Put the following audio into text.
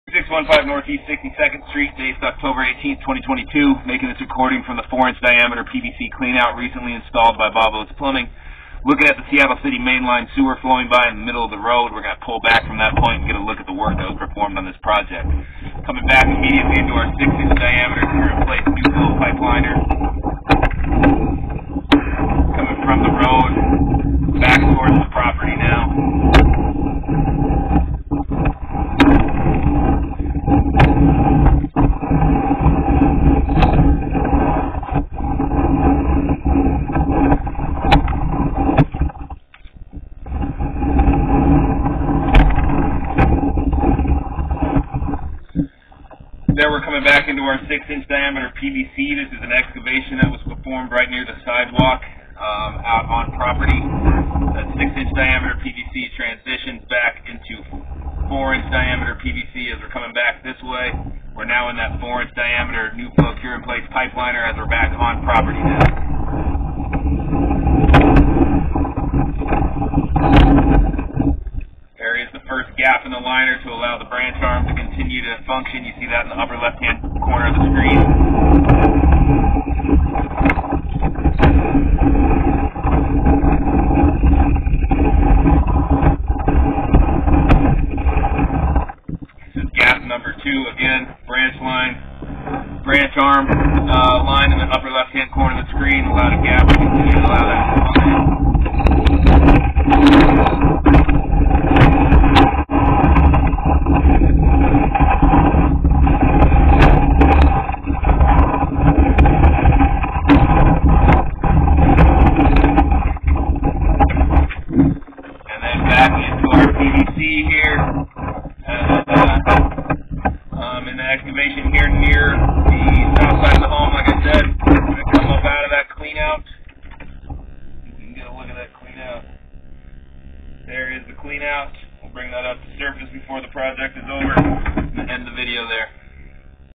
615 Northeast 62nd Street, dated October 18th, 2022. Making this recording from the 4-inch diameter PVC cleanout recently installed by Oates Plumbing. Looking at the Seattle City mainline sewer flowing by in the middle of the road. We're going to pull back from that point and get a look at the work that was performed on this project. Coming back immediately into our 6-inch diameter clear-in-place new flow pipeliner. Coming from the road back towards the property now. There we're coming back into our 6-inch diameter PVC. This is an excavation that was performed right near the sidewalk out on property. That 6-inch diameter PVC transitions back into 4-inch diameter PVC as we're coming back this way. We're now in that 4-inch diameter new flow cure-in-place pipeliner as we're back on property now. There is the first gap in the liner to allow the branch arm to continue to function. You see that in the upper left-hand corner of the screen. This is gap number 2 again. Branch arm line in the upper left-hand corner of the screen. Allow a gap to continue to allow that to function. Back into our PVC here, in the excavation here near the south side of the home. Like I said, we're going to come up out of that clean out. You can get a look at that clean out. There is the clean out. We'll bring that up to surface before the project is over and end the video there.